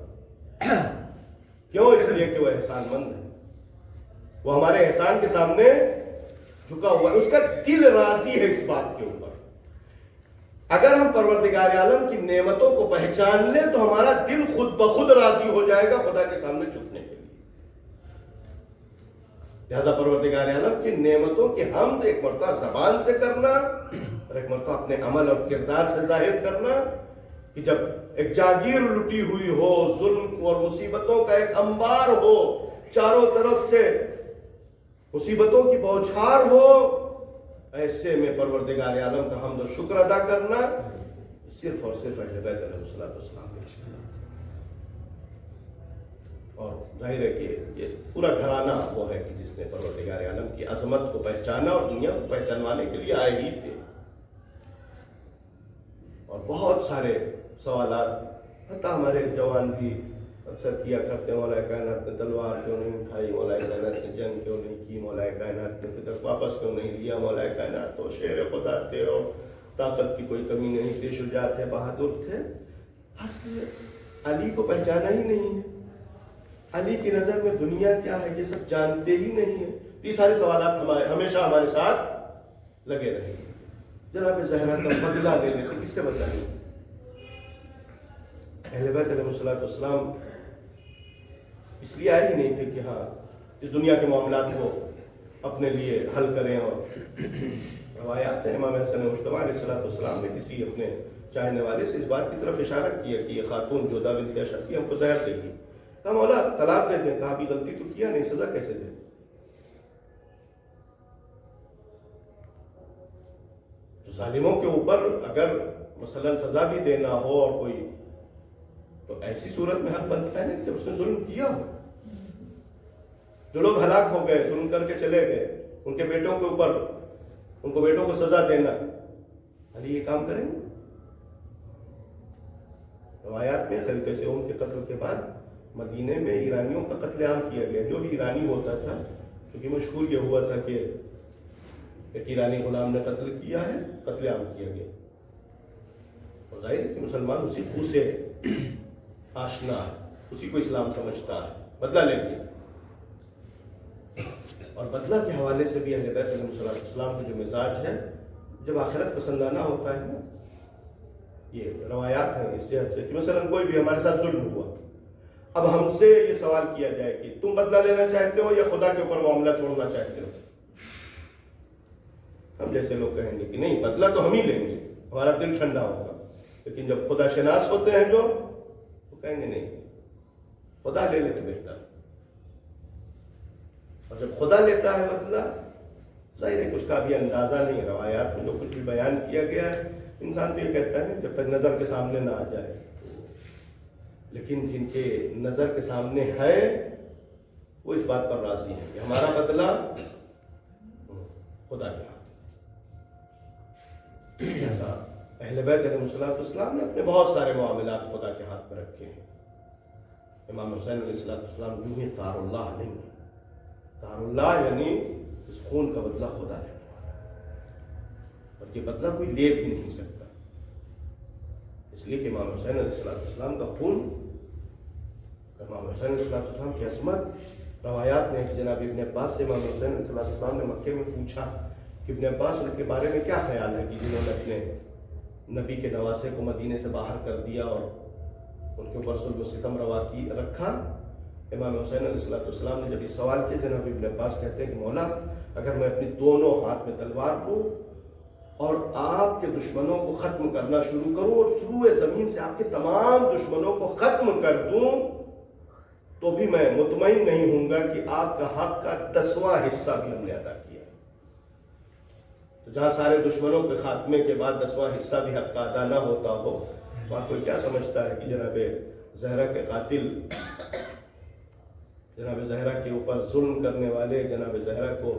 کیوں؟ اس لیے کہ وہ احسان مند ہے۔ وہ ہمارے احسان کے سامنے جھکا ہوا ہے، اس کا دل راضی ہے اس بات کے اوپر۔ اگر ہم پروردگار عالم کی نعمتوں کو پہچان لیں تو ہمارا دل خود بخود راضی ہو جائے گا خدا کے سامنے جھکنے کے لیے۔ لہذا پروردگار عالم کی نعمتوں کی حمد ایک مرتبہ زبان سے کرنا اور ایک مرتبہ اپنے عمل اور کردار سے ظاہر کرنا، کہ جب ایک جاگیر لٹی ہوئی ہو، ظلم اور مصیبتوں کا ایک انبار ہو، چاروں طرف سے مصیبتوں کی بوچھار ہو، ایسے میں پروردگار عالم کا حمد و شکر ادا کرنا صرف اور صرف اہل بیت علیہ السلام نے۔ اور ظاہر ہے کہ یہ پورا گھرانہ وہ ہے کہ جس نے پروردگار عالم کی عظمت کو پہچانا اور دنیا کو پہچانوانے کے لیے آئے ہی تھے۔ اور بہت سارے سوالات حتیٰ ہمارے جوان بھی اکثر کیا کرتے ہیں، مولا کائنات نے تلوار کیوں نہیں اٹھائی، مولا کائنات نے جنگ کیوں نہیں کی، مولا کائنات نے فتح واپس کیوں نہیں لیا، مولا کائنات تو شیر خدا تھے اور طاقت کی کوئی کمی نہیں تھی، شجاع تھے، بہادر تھے۔ اصل علی کو پہچانا ہی نہیں ہے، علی کی نظر میں دنیا کیا ہے یہ سب جانتے ہی نہیں ہیں۔ یہ سارے سوالات ہمیشہ ہمارے ساتھ لگے رہے۔ جناب زہرا کا بدلہ لے لیتے، کس سے بدلہ لیں؟ اہل بیت علیہ السلام اس لیے آئے ہی نہیں تھے کہ ہاں اس دنیا کے معاملات کو اپنے لیے حل کریں۔ اور روایات ہیں، امام حسن مجتبیٰ علیہ السلام نے کسی اپنے چاہنے والے سے اس بات کی طرف اشارہ کیا کہ یہ خاتون جودہ بنت اشعثی ہم کو زہر دے گی، کہا مولا طلاق دے دیں، کہا ابھی غلطی تو کیا نہیں، سزا کیسے دیں؟ تو ظالموں کے اوپر اگر مثلا سزا بھی دینا ہو اور کوئی، تو ایسی صورت میں حق بنتا ہے نا کہ جب اس نے ظلم کیا ہو۔ جو لوگ ہلاک ہو گئے، ظلم کر کے چلے گئے، ان کے بیٹوں کے اوپر ان کو بیٹوں کو سزا دینا، علی یہ کام کریں گے؟ روایات میں خلیفہ سیون کے قتل کے بعد مدینے میں ایرانیوں کا قتل عام کیا گیا۔ جو بھی ایرانی ہوتا تھا، کیونکہ مشہور یہ ہوا تھا کہ ایک ایرانی غلام نے قتل کیا ہے، قتل عام کیا گیا۔ اور ظاہر ہے کہ مسلمان اسی خو سے آشنا ہے، اسی کو اسلام سمجھتا ہے، بدلہ لے لیا۔ اور بدلہ کے حوالے سے بھی اہل بیت علیہ السلام کا جو مزاج ہے، جب آخرت پسندانہ ہوتا ہے نا، یہ روایات ہیں اس جہت سے کہ مثلا کوئی بھی ہمارے ساتھ ظلم ہوا، اب ہم سے یہ سوال کیا جائے کہ تم بدلہ لینا چاہتے ہو یا خدا کے اوپر معاملہ چھوڑنا چاہتے ہو؟ ہم جیسے لوگ کہیں گے کہ نہیں، بدلہ تو ہم ہی لیں گے، ہمارا دل ٹھنڈا ہوگا۔ لیکن جب خدا شناس ہوتے ہیں جو، تو کہیں گے نہیں، خدا لے لے تو بہتر۔ اور جب خدا لیتا ہے بدلہ، ظاہر ہے کہ اس کا بھی اندازہ نہیں۔ روایات میں جو کچھ بھی بیان کیا گیا ہے، انسان تو یہ کہتا ہے جب تک نظر کے سامنے نہ آ جائے، لیکن جن کے نظر کے سامنے ہے وہ اس بات پر راضی ہے کہ ہمارا بدلہ خدا کے ہاتھ۔ ایسا اہل بیت علیہ السلام نے اپنے بہت سارے معاملات خدا کے ہاتھ میں رکھے ہیں۔ امام حسین علیہ السلام یوں ہی طار اللہ نہیں، طار اللہ یعنی اس خون کا بدلہ خدا لے، اور یہ بدلہ کوئی لے بھی نہیں سکتا، اس لیے کہ امام حسین علیہ السلام کا خون، امام حسین علیہ السلام کی عظمت، روایات میں کہ جناب ابن عباس سے امام حسین علیہ السلام نے مکے میں پوچھا کہ ابن عباس ان کے بارے میں کیا خیال ہے کہ جنہوں نے اپنے نبی کے نواسے کو مدینے سے باہر کر دیا اور ان کے اوپر ظلم و ستم روا کی رکھا۔ امام حسین علیہ السلام نے جب یہ سوال کیا، جناب ابن عباس کہتے ہیں کہ مولا اگر میں اپنی دونوں ہاتھ میں تلوار لوں اور آپ کے دشمنوں کو ختم کرنا شروع کروں اور طلوع زمین سے آپ کے تمام دشمنوں کو ختم کر دوں، تو بھی میں مطمئن نہیں ہوں گا کہ آپ کا حق کا 10واں حصہ بھی ہم نے ادا کیا۔ تو جہاں سارے دشمنوں کے خاتمے کے بعد 10واں حصہ بھی حق کا ادا نہ ہوتا ہو، وہاں کوئی کیا سمجھتا ہے کہ جناب زہرا کے قاتل، جناب زہرا کے اوپر ظلم کرنے والے جناب زہرا کو،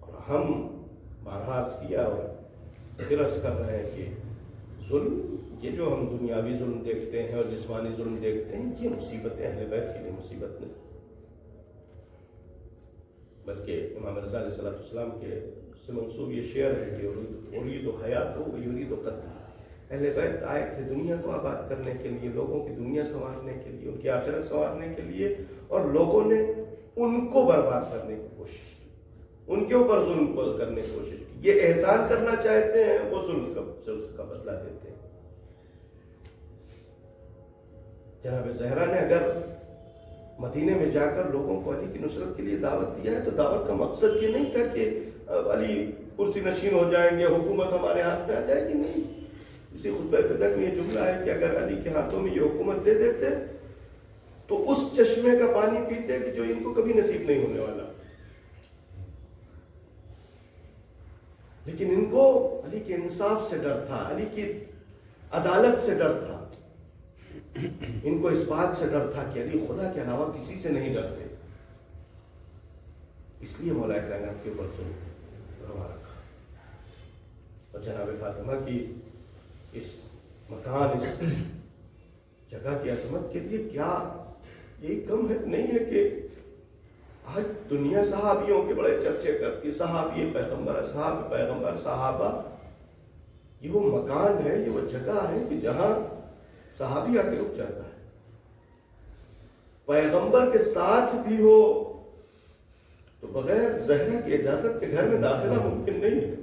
اور ہم بارہا عرض کیا اور پھر عرض کر رہے ہیں کہ ظلم، یہ جو ہم دنیاوی ظلم دیکھتے ہیں اور جسمانی ظلم دیکھتے ہیں، یہ مصیبتیں اہل بیت کے لیے مصیبت نہیں، بلکہ امام رضا علیہ السلام کے سے منسوب یہ شعر ہے کہ ارید حیات و یرید قتل۔ اہل بیت آئے تھے دنیا کو آباد کرنے کے لیے، لوگوں کی دنیا سنوارنے کے لیے، ان کی آخرت سنوارنے کے لیے، اور لوگوں نے ان کو برباد کرنے کی کوشش کی، ان کے اوپر ظلم کو کرنے کی کوشش کی. یہ احسان کرنا چاہتے ہیں، وہ ظلم سے اس کا بدلہ دیتے ہیں. جناب زہرا نے اگر مدینے میں جا کر لوگوں کو علی کی نصرت کے لیے دعوت دیا ہے تو دعوت کا مقصد یہ نہیں تھا کہ علی کرسی نشین ہو جائیں گے، حکومت ہمارے ہاتھ میں آ جائے گی. نہیں، اسی خطبہ فدق میں یہ جملہ ہے کہ اگر علی کے ہاتھوں میں یہ حکومت دے دیتے تو اس چشمے کا پانی پیتے کہ جو ان کو کبھی نصیب نہیں ہونے والا. لیکن ان کو علی کے انصاف سے ڈر تھا، علی کی عدالت سے ڈر تھا، ان کو اس بات سے ڈر تھا کہ علی خدا کے علاوہ کسی سے نہیں ڈرتے. اس لیے مولا کائنات کے اوپر روا رکھا. اور جناب فاطمہ کی اس مکان، اس جگہ کی عظمت کے لیے کیا یہی کم ہے؟ نہیں ہے کہ آج دنیا صحابیوں کے بڑے چرچے کرتی، صحابی پیغمبر، صحابہ پیغمبر، صحابہ. یہ وہ مکان ہے، یہ وہ جگہ ہے کہ جہاں صحابی آ کے رک جاتا ہے. پیغمبر کے ساتھ بھی ہو تو بغیر زہرا کی اجازت کے گھر میں داخلہ ممکن نہیں ہے.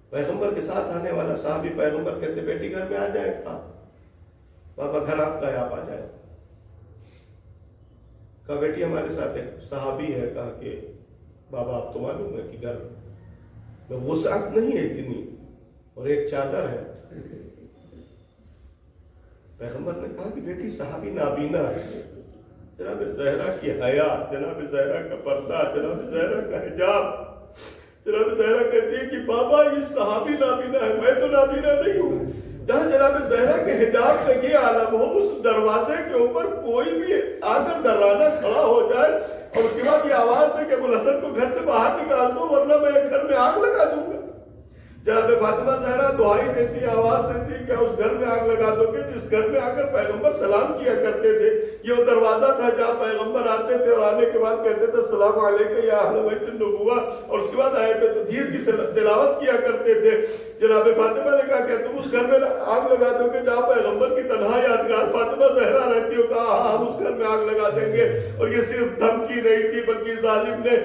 پیغمبر کے ساتھ آنے والا صحابی پیغمبر کہتے بیٹی گھر میں آ جائے گا، بابا گھر آپ کا ہے، آپ آ جائے. کہا بیٹی ہمارے ساتھ ایک صحابی ہے. کہا کہ بابا آپ تو معلوم ہے کہ گھر میں وسعت نہیں ہے اتنی، اور ایک چادر ہے. پیغمبر نے کہا کہ بیٹی صحابی نابینا ہے. جناب زہرا کی حیا، جناب زہرا کا پردہ، جناب زہرا کا حجاب. جناب زہرا کہتی ہے کہ بابا یہ صحابی نابینا ہے، میں تو نابینا نہیں ہوں. جہاں جناب زہرا کے حجاب کا یہ عالم ہو، اس دروازے کے اوپر کوئی بھی آ کر درانا کھڑا ہو جائے اور اس کے بعد یہ آواز دے کہ ابوالحسن کو گھر سے باہر نکال دو ورنہ میں گھر میں آگ لگا دوں گا. جناب فاطمہ زہرا دعائی دیتی، آواز دیتی کہ اس گھر میں آگ لگا دو گے جس گھر میں آ کر پیغمبر سلام کیا کرتے تھے. یہ وہ دروازہ تھا جہاں پیغمبر آتے تھے اور آنے کے بعد کہتے تھے السلام علیکم یا اہل بیت النبوہ، اور اس کے بعد آیت تطہیر کی تلاوت کیا کرتے تھے. جناب فاطمہ نے کہا کہ تم اس گھر میں آگ لگا دو گے جہاں پیغمبر کی تنہا یادگار فاطمہ زہرا رہتی ہو. کہا ہاں ہم اس گھر میں آگ لگا دیں گے. اور یہ صرف دھمکی نہیں تھی بلکہ ظالم نے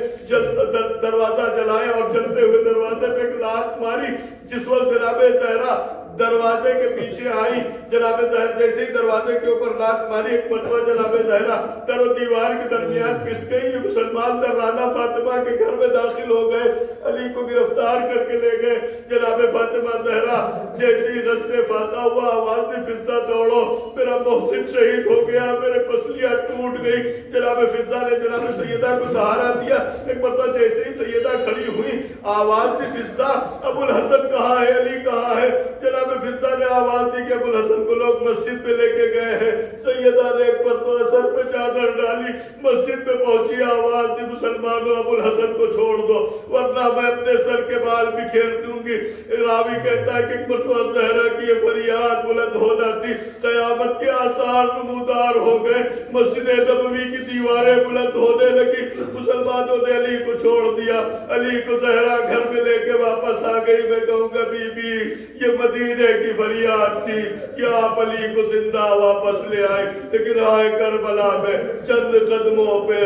دروازہ جلایا اور جلتے ہوئے دروازے پہ ایک لات ماری. جس وقت جناب زہرا دروازے کے پیچھے آئی، جناب زہرا جیسے ہی دروازے کے اوپر لات ماری، ایک مرتبہ جناب زہرا در و دیوار کے درمیان پس گئی. یہ مسلمان درانہ فاطمہ کے گھر میں داخل ہو گئے، علی کو گرفتار کر کے لے گئے. جناب فاطمہ زہرا جیسے ہی غش سے فاقہ ہوا، آواز دی فضہ دوڑو، میرا محسن شہید ہو گیا، میرے پسلیاں ٹوٹ گئی. جناب فضہ نے جناب سیدہ کو سہارا دیا. ایک مرتبہ جیسے ہی سیدہ کھڑی ہوئی، آواز دی فضہ ابوالحسن کہاں ہے، علی کہاں ہے. جناب فضہ نے آواز دی کہ ابوالحسن کو لوگ مسجد پہ لے کے گئے ہیں. سیدہ نے ایک مرتبہ سر پہ چادر ڈالی، مسجد پہ پہنچی، آواز دی مسلمانوں ابوالحسن کو چھوڑ دو ورنہ میں اپنے سر کے بال بکھیر دوں گی. راوی کہتا ہے کہ ایک مرتبہ زہرا کی یہ فریاد بلند ہونا تھی، قیامت کے آثار نمودار ہو گئے، مسجد نبوی کی دیواریں بلند ہونے لگی. مسلمانوں نے علی کو چھوڑ دیا. علی کو زہرا گھر میں لے کے واپس آ گئی. میں کہوں گا بی بی یہ مدینے کی فریاد تھی کہ آپ علی کو زندہ واپس لے آئے، لیکن آئے کربلا میں چند قدموں پہ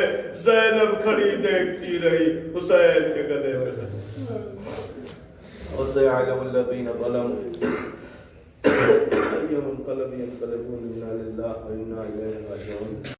زینب کھڑی دیکھتی رہی، حسین کے گلے میں. وَسَيَعْلَمُ الَّذِينَ ظَلَمُوا أَيَّ مُنقَلَبٍ يَنقَلِبُونَ إِنَّا لِلَّهِ وَإِنَّا إِلَيْهِ رَاجِعُونَ.